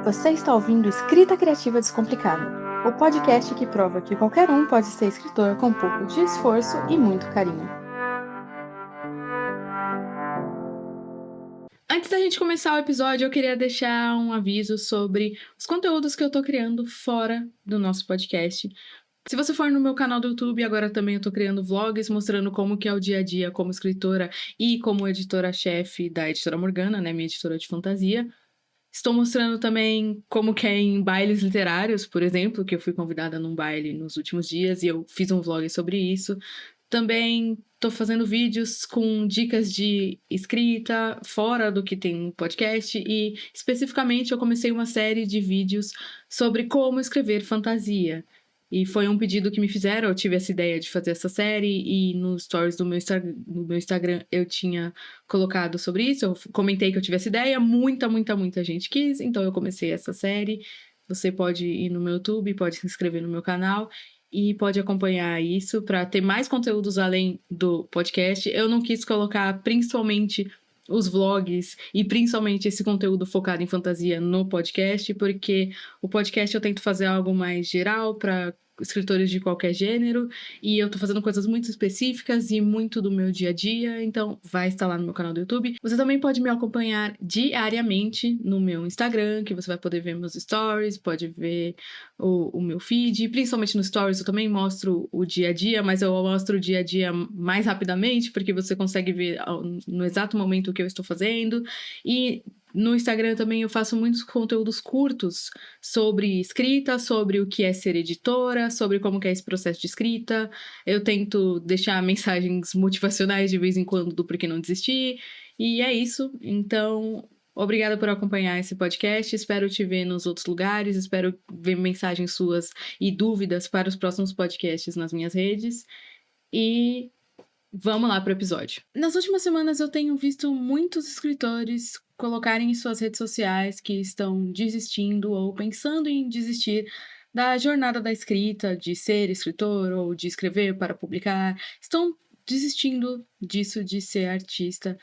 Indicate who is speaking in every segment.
Speaker 1: Você está ouvindo Escrita Criativa Descomplicada, o podcast que prova que qualquer um pode ser escritor com um pouco de esforço e muito carinho. Antes da gente começar o episódio, eu queria deixar um aviso sobre os conteúdos que eu tô criando fora do nosso podcast. Se você for no meu canal do YouTube, agora também eu tô criando vlogs mostrando como que é o dia a dia como escritora e como editora-chefe da Editora Morgana, né, minha editora de fantasia. Estou mostrando também como que é em bailes literários, por exemplo, que eu fui convidada num baile nos últimos dias e eu fiz um vlog sobre isso. Também estou fazendo vídeos com dicas de escrita fora do que tem no podcast e, especificamente, eu comecei uma série de vídeos sobre como escrever fantasia. E foi um pedido que me fizeram, eu tive essa ideia de fazer essa série e nos stories do meu Instagram eu tinha colocado sobre isso, eu comentei que eu tive essa ideia, muita gente quis, então eu comecei essa série. Você pode ir no meu YouTube, pode se inscrever no meu canal e pode acompanhar isso para ter mais conteúdos além do podcast. Eu não quis colocar principalmente os vlogs e principalmente esse conteúdo focado em fantasia no podcast, porque o podcast eu tento fazer algo mais geral para escritores de qualquer gênero, e eu tô fazendo coisas muito específicas e muito do meu dia a dia, então vai estar lá no meu canal do YouTube. Você também pode me acompanhar diariamente no meu Instagram, que você vai poder ver meus stories, pode ver o meu feed, principalmente nos stories eu também mostro o dia a dia, mas eu mostro o dia a dia mais rapidamente, porque você consegue ver no exato momento o que eu estou fazendo, e no Instagram também eu faço muitos conteúdos curtos sobre escrita, sobre o que é ser editora, sobre como que é esse processo de escrita. Eu tento deixar mensagens motivacionais de vez em quando do porquê não desistir. E é isso. Então, obrigada por acompanhar esse podcast. Espero te ver nos outros lugares. Espero ver mensagens suas e dúvidas para os próximos podcasts nas minhas redes. E vamos lá para o episódio. Nas últimas semanas eu tenho visto muitos escritores colocarem em suas redes sociais que estão desistindo ou pensando em desistir da jornada da escrita, de ser escritor ou de escrever para publicar. Estão desistindo disso, de ser artista.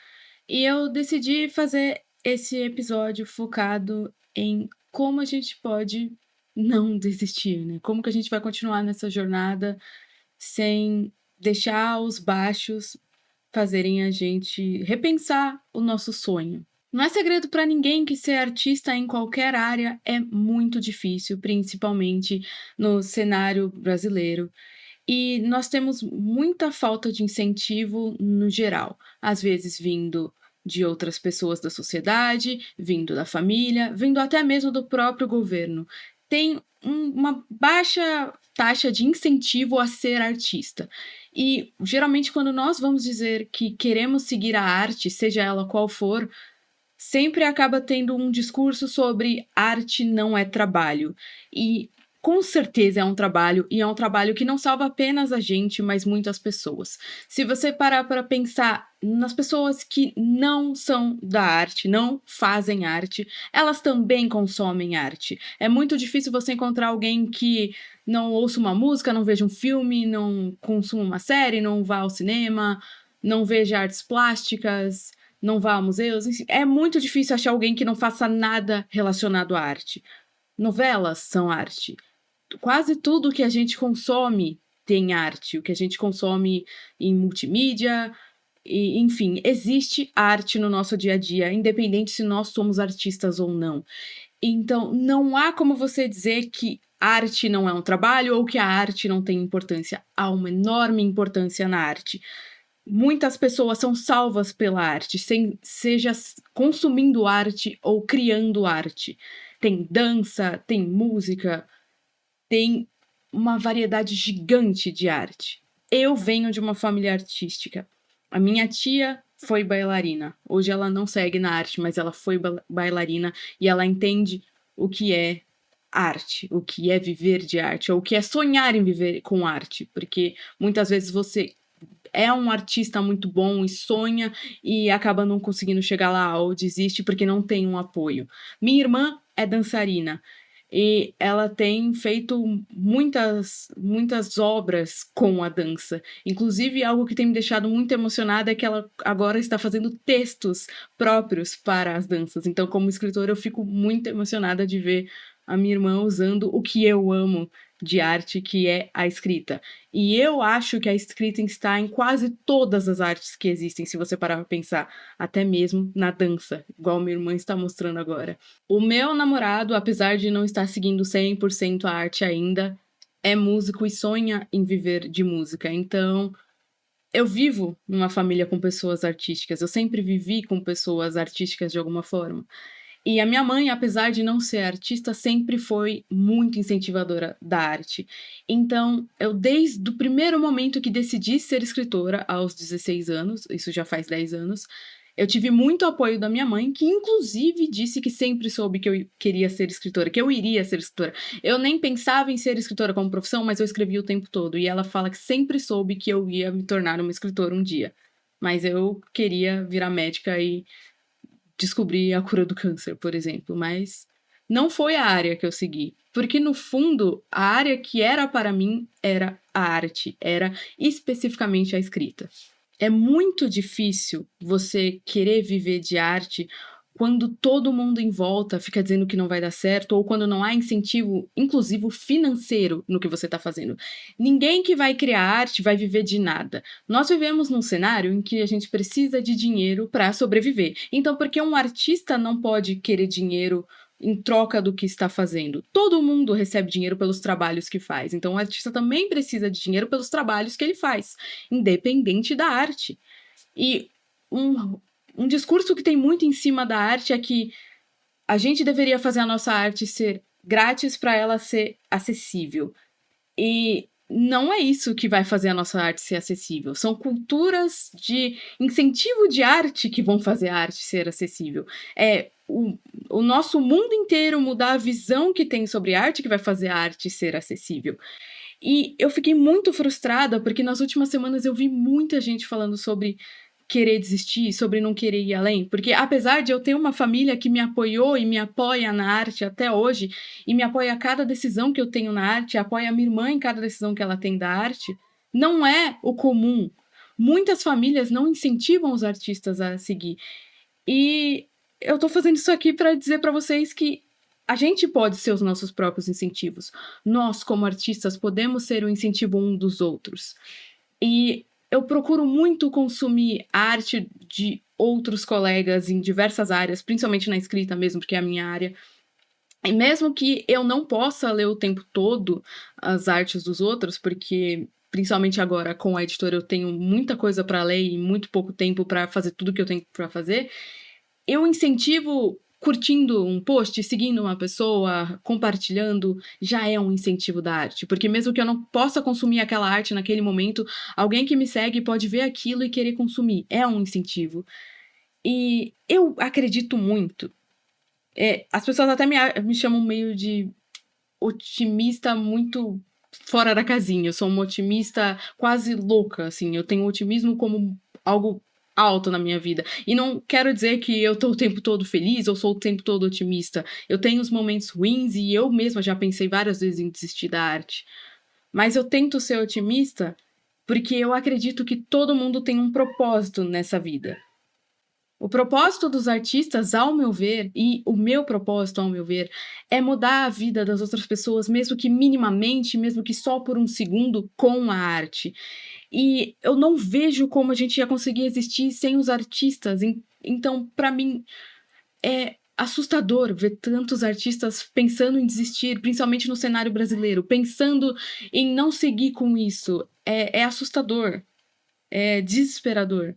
Speaker 1: E eu decidi fazer esse episódio focado em como a gente pode não desistir, né? Como que a gente vai continuar nessa jornada sem deixar os baixos fazerem a gente repensar o nosso sonho. Não é segredo para ninguém que ser artista em qualquer área é muito difícil, principalmente no cenário brasileiro. E nós temos muita falta de incentivo no geral, às vezes vindo de outras pessoas da sociedade, vindo da família, vindo até mesmo do próprio governo. Tem uma baixa taxa de incentivo a ser artista. E geralmente, quando nós vamos dizer que queremos seguir a arte, seja ela qual for, sempre acaba tendo um discurso sobre arte não é trabalho. E com certeza é um trabalho, e é um trabalho que não salva apenas a gente, mas muitas pessoas. Se você parar para pensar nas pessoas que não são da arte, não fazem arte, elas também consomem arte. É muito difícil você encontrar alguém que não ouça uma música, não veja um filme, não consuma uma série, não vá ao cinema, não veja artes plásticas, não vá a museus. É muito difícil achar alguém que não faça nada relacionado à arte. Novelas são arte. Quase tudo que a gente consome tem arte. O que a gente consome em multimídia, e, enfim, existe arte no nosso dia a dia, independente se nós somos artistas ou não. Então, não há como você dizer que arte não é um trabalho ou que a arte não tem importância. Há uma enorme importância na arte. Muitas pessoas são salvas pela arte, seja consumindo arte ou criando arte. Tem dança, tem música, tem uma variedade gigante de arte. Eu venho de uma família artística. A minha tia foi bailarina. Hoje ela não segue na arte, mas ela foi bailarina e ela entende o que é arte, o que é viver de arte, ou o que é sonhar em viver com arte, porque muitas vezes você é um artista muito bom e sonha e acaba não conseguindo chegar lá ou desiste porque não tem um apoio. Minha irmã é dançarina. e ela tem feito muitas obras com a dança. Inclusive, algo que tem me deixado muito emocionada é que ela agora está fazendo textos próprios para as danças. Então, como escritora, eu fico muito emocionada de ver a minha irmã usando o que eu amo de arte, que é a escrita. E eu acho que a escrita está em quase todas as artes que existem, se você parar para pensar, até mesmo na dança, igual minha irmã está mostrando agora. O meu namorado, apesar de não estar seguindo 100% a arte ainda, é músico e sonha em viver de música. Então, eu vivo numa família com pessoas artísticas. Eu sempre vivi com pessoas artísticas de alguma forma. E a minha mãe, apesar de não ser artista, sempre foi muito incentivadora da arte. Então, eu desde o primeiro momento que decidi ser escritora, aos 16 anos, isso já faz 10 anos, eu tive muito apoio da minha mãe, que inclusive disse que sempre soube que eu queria ser escritora, que eu iria ser escritora. Eu nem pensava em ser escritora como profissão, mas eu escrevia o tempo todo. E ela fala que sempre soube que eu ia me tornar uma escritora um dia. Mas eu queria virar médica e descobrir a cura do câncer, por exemplo, mas não foi a área que eu segui, porque no fundo a área que era para mim era a arte, era especificamente a escrita. É muito difícil você querer viver de arte quando todo mundo em volta fica dizendo que não vai dar certo ou quando não há incentivo, inclusive financeiro, no que você está fazendo. Ninguém que vai criar arte vai viver de nada. Nós vivemos num cenário em que a gente precisa de dinheiro para sobreviver. Então, por que um artista não pode querer dinheiro em troca do que está fazendo? Todo mundo recebe dinheiro pelos trabalhos que faz. Então, o artista também precisa de dinheiro pelos trabalhos que ele faz, independente da arte. E um discurso que tem muito em cima da arte é que a gente deveria fazer a nossa arte ser grátis para ela ser acessível. E não é isso que vai fazer a nossa arte ser acessível. São culturas de incentivo de arte que vão fazer a arte ser acessível. É o nosso mundo inteiro mudar a visão que tem sobre arte que vai fazer a arte ser acessível. E eu fiquei muito frustrada porque nas últimas semanas eu vi muita gente falando sobre querer desistir, sobre não querer ir além, porque apesar de eu ter uma família que me apoiou e me apoia na arte até hoje, e me apoia a cada decisão que eu tenho na arte, apoia a minha irmã em cada decisão que ela tem da arte, não é o comum. Muitas famílias não incentivam os artistas a seguir. E eu tô fazendo isso aqui para dizer para vocês que a gente pode ser os nossos próprios incentivos. Nós, como artistas, podemos ser o incentivo um dos outros. E eu procuro muito consumir arte de outros colegas em diversas áreas, principalmente na escrita mesmo, porque é a minha área. E mesmo que eu não possa ler o tempo todo as artes dos outros, porque principalmente agora com a editora eu tenho muita coisa para ler e muito pouco tempo para fazer tudo que eu tenho para fazer, eu incentivo curtindo um post, seguindo uma pessoa, compartilhando, já é um incentivo da arte. Porque mesmo que eu não possa consumir aquela arte naquele momento, alguém que me segue pode ver aquilo e querer consumir. É um incentivo. E eu acredito muito. As pessoas até me chamam meio de otimista muito fora da casinha. Eu sou uma otimista quase louca, assim. Eu tenho otimismo como algo alto na minha vida. E não quero dizer que eu tô o tempo todo feliz ou sou o tempo todo otimista. Eu tenho os momentos ruins e eu mesma já pensei várias vezes em desistir da arte. Mas eu tento ser otimista porque eu acredito que todo mundo tem um propósito nessa vida. O propósito dos artistas, ao meu ver, e o meu propósito, ao meu ver, é mudar a vida das outras pessoas, mesmo que minimamente, mesmo que só por um segundo, com a arte. E eu não vejo como a gente ia conseguir existir sem os artistas. Então, para mim, é assustador ver tantos artistas pensando em desistir, principalmente no cenário brasileiro, pensando em não seguir com isso. É assustador, é desesperador.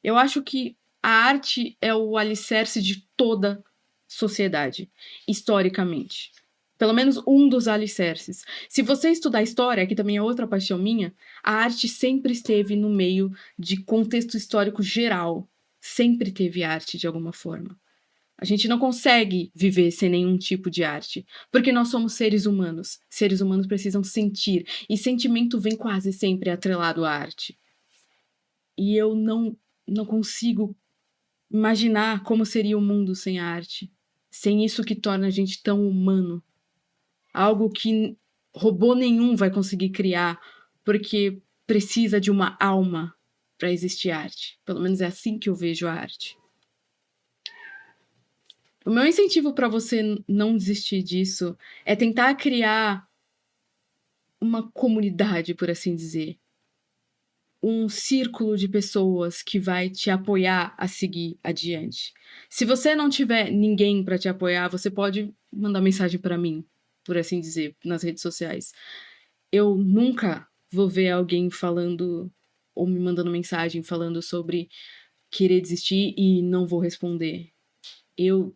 Speaker 1: Eu acho que a arte é o alicerce de toda sociedade, historicamente. Pelo menos um dos alicerces. Se você estudar história, que também é outra paixão minha, a arte sempre esteve no meio de contexto histórico geral. Sempre teve arte de alguma forma. A gente não consegue viver sem nenhum tipo de arte, porque nós somos seres humanos. Seres humanos precisam sentir, e sentimento vem quase sempre atrelado à arte. E eu não consigo imaginar como seria o mundo sem a arte, sem isso que torna a gente tão humano. algo que robô nenhum vai conseguir criar, porque precisa de uma alma para existir arte. Pelo menos é assim que eu vejo a arte. O meu incentivo para você não desistir disso é tentar criar uma comunidade, por assim dizer. Um círculo de pessoas que vai te apoiar a seguir adiante. Se você não tiver ninguém para te apoiar, você pode mandar mensagem para mim, por assim dizer, nas redes sociais. Eu nunca vou ver alguém falando ou me mandando mensagem falando sobre querer desistir e não vou responder. Eu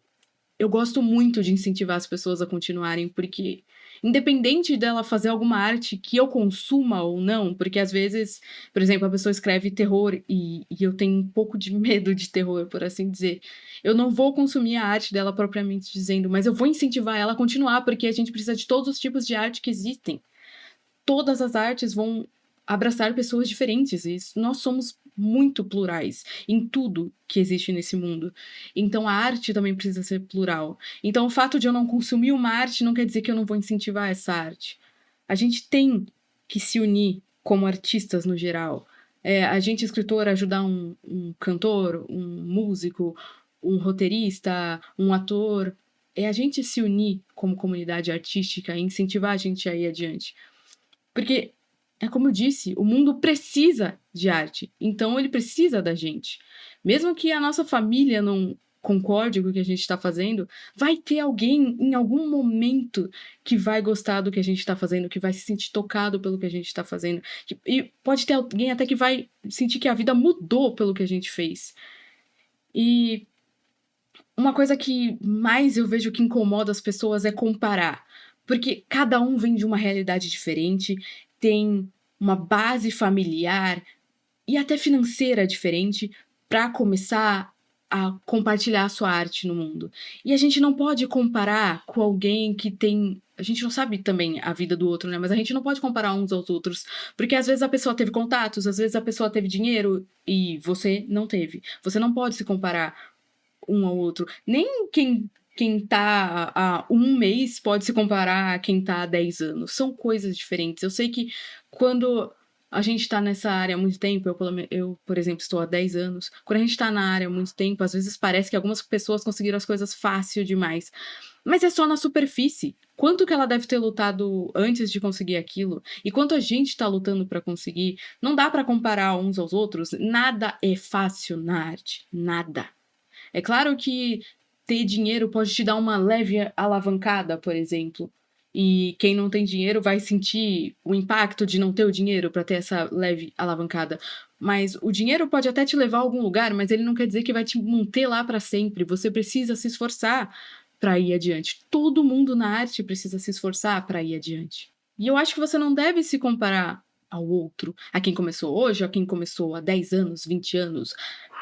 Speaker 1: gosto muito de incentivar as pessoas a continuarem, porque independente dela fazer alguma arte que eu consuma ou não, porque às vezes, por exemplo, a pessoa escreve terror e eu tenho um pouco de medo de terror, por assim dizer. Eu não vou consumir a arte dela propriamente dizendo, mas eu vou incentivar ela a continuar, porque a gente precisa de todos os tipos de arte que existem. Todas as artes vão abraçar pessoas diferentes e nós somos muito plurais em tudo que existe nesse mundo. Então a arte também precisa ser plural. Então o fato de eu não consumir uma arte não quer dizer que eu não vou incentivar essa arte. A gente tem que se unir como artistas no geral. A gente, escritor, ajudar um cantor, um músico, um roteirista, um ator. É a gente se unir como comunidade artística e incentivar a gente a ir adiante. Porque, é como eu disse, o mundo precisa de arte. Então, ele precisa da gente. Mesmo que a nossa família não concorde com o que a gente está fazendo, vai ter alguém em algum momento que vai gostar do que a gente está fazendo, que vai se sentir tocado pelo que a gente está fazendo. E pode ter alguém até que vai sentir que a vida mudou pelo que a gente fez. E uma coisa que mais eu vejo que incomoda as pessoas é comparar. Porque cada um vem de uma realidade diferente, tem uma base familiar e até financeira diferente para começar a compartilhar a sua arte no mundo. E a gente não pode comparar com alguém que tem. A gente não sabe também a vida do outro, né? Mas a gente não pode comparar uns aos outros. Porque às vezes a pessoa teve contatos, às vezes a pessoa teve dinheiro e você não teve. Você não pode se comparar um ao outro. Nem quem tá há um mês pode se comparar a quem tá há 10 anos. São coisas diferentes. Eu sei que quando a gente tá nessa área há muito tempo, eu, por exemplo, estou há 10 anos. Quando a gente tá na área há muito tempo, às vezes parece que algumas pessoas conseguiram as coisas fácil demais. Mas é só na superfície. Quanto que ela deve ter lutado antes de conseguir aquilo? E quanto a gente tá lutando para conseguir? Não dá para comparar uns aos outros. Nada é fácil na arte. Nada. É claro que ter dinheiro pode te dar uma leve alavancada, por exemplo. E quem não tem dinheiro vai sentir o impacto de não ter o dinheiro para ter essa leve alavancada. Mas o dinheiro pode até te levar a algum lugar, mas ele não quer dizer que vai te manter lá para sempre. Você precisa se esforçar para ir adiante. Todo mundo na arte precisa se esforçar para ir adiante. E eu acho que você não deve se comparar ao outro, a quem começou hoje, a quem começou há 10 anos, 20 anos.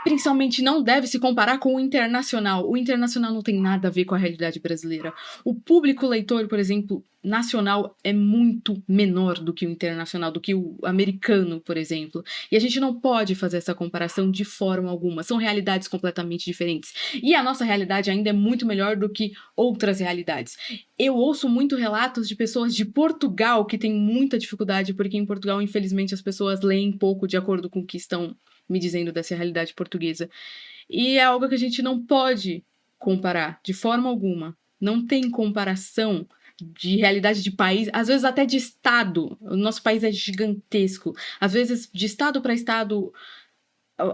Speaker 1: Principalmente não deve se comparar com o internacional. O internacional não tem nada a ver com a realidade brasileira. O público leitor, por exemplo, nacional é muito menor do que o internacional, do que o americano, por exemplo. E a gente não pode fazer essa comparação de forma alguma. São realidades completamente diferentes. E a nossa realidade ainda é muito melhor do que outras realidades. Eu ouço muito relatos de pessoas de Portugal que têm muita dificuldade, porque em Portugal, infelizmente, as pessoas leem pouco de acordo com o que estão me dizendo dessa realidade portuguesa. E é algo que a gente não pode comparar, de forma alguma. Não tem comparação de realidade de país, às vezes até de estado. O nosso país é gigantesco. Às vezes, de estado para estado,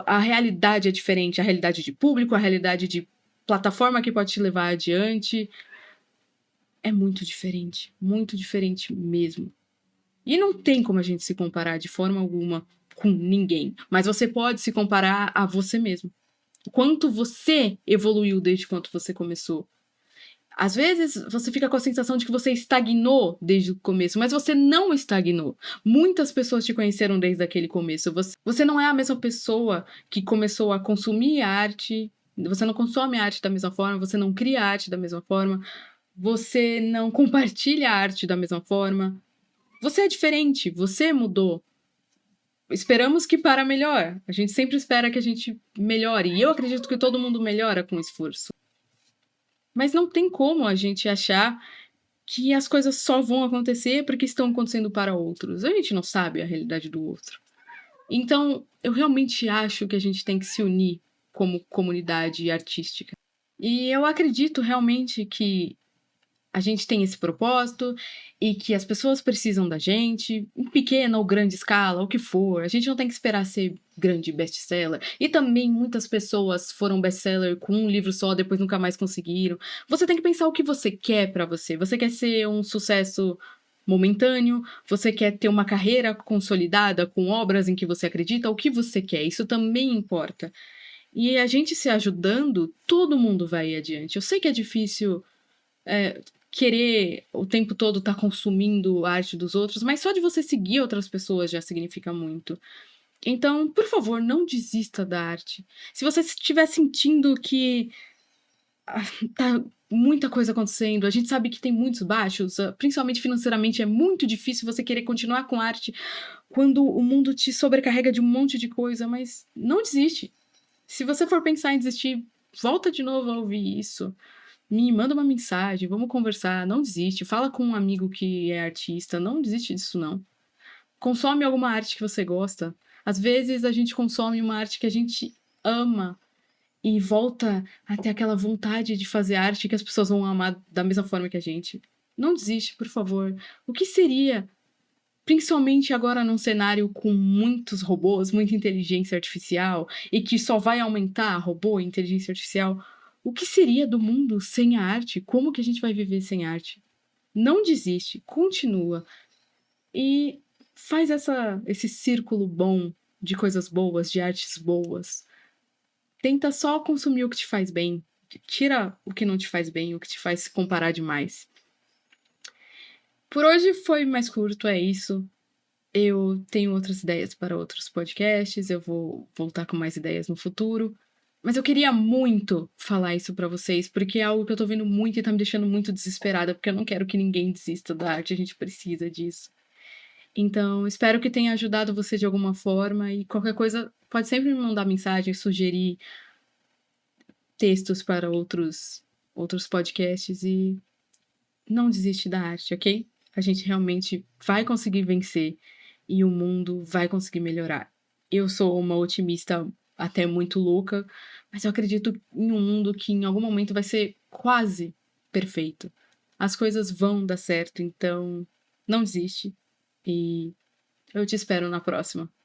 Speaker 1: a realidade é diferente. A realidade de público, a realidade de plataforma que pode te levar adiante. É muito diferente mesmo. E não tem como a gente se comparar de forma alguma com ninguém. Mas você pode se comparar a você mesmo. O quanto você evoluiu desde quando você começou. Às vezes você fica com a sensação de que você estagnou desde o começo, mas você não estagnou. Muitas pessoas te conheceram desde aquele começo. Você não é a mesma pessoa que começou a consumir arte. Você não consome arte da mesma forma, você não cria arte da mesma forma, você não compartilha a arte da mesma forma. Você é diferente, você mudou. Esperamos que para melhor. A gente sempre espera que a gente melhore. E eu acredito que todo mundo melhora com esforço. Mas não tem como a gente achar que as coisas só vão acontecer porque estão acontecendo para outros. A gente não sabe a realidade do outro. Então, eu realmente acho que a gente tem que se unir como comunidade artística. E eu acredito realmente que a gente tem esse propósito e que as pessoas precisam da gente, em pequena ou grande escala, o que for. A gente não tem que esperar ser grande best-seller. E também muitas pessoas foram best-seller com um livro só, depois nunca mais conseguiram. Você tem que pensar o que você quer pra você. Você quer ser um sucesso momentâneo? Você quer ter uma carreira consolidada com obras em que você acredita? O que você quer? Isso também importa. E a gente se ajudando, todo mundo vai adiante. Eu sei que é difícil querer o tempo todo estar consumindo a arte dos outros, mas só de você seguir outras pessoas já significa muito. Então, por favor, não desista da arte. Se você estiver sentindo que tá muita coisa acontecendo, a gente sabe que tem muitos baixos, principalmente financeiramente, é muito difícil você querer continuar com arte quando o mundo te sobrecarrega de um monte de coisa, mas não desiste. Se você for pensar em desistir, volta de novo a ouvir isso. Me manda uma mensagem, vamos conversar, não desiste. Fala com um amigo que é artista, não desiste disso não. Consome alguma arte que você gosta. Às vezes a gente consome uma arte que a gente ama e volta a ter aquela vontade de fazer arte que as pessoas vão amar da mesma forma que a gente. Não desiste, por favor. O que seria, principalmente agora num cenário com muitos robôs, muita inteligência artificial e que só vai aumentar robô e inteligência artificial? O que seria do mundo sem a arte? Como que a gente vai viver sem arte? Não desiste, continua e faz esse círculo bom de coisas boas, de artes boas. Tenta só consumir o que te faz bem. Tira o que não te faz bem, o que te faz se comparar demais. Por hoje foi mais curto, é isso. Eu tenho outras ideias para outros podcasts, eu vou voltar com mais ideias no futuro. Mas eu queria muito falar isso pra vocês, porque é algo que eu tô vendo muito e tá me deixando muito desesperada, porque eu não quero que ninguém desista da arte, a gente precisa disso. Então, espero que tenha ajudado você de alguma forma e qualquer coisa, pode sempre me mandar mensagem, sugerir textos para outros podcasts e não desiste da arte, ok? A gente realmente vai conseguir vencer e o mundo vai conseguir melhorar. Eu sou uma otimista até muito louca, mas eu acredito em um mundo que em algum momento vai ser quase perfeito. As coisas vão dar certo, então não desiste e eu te espero na próxima.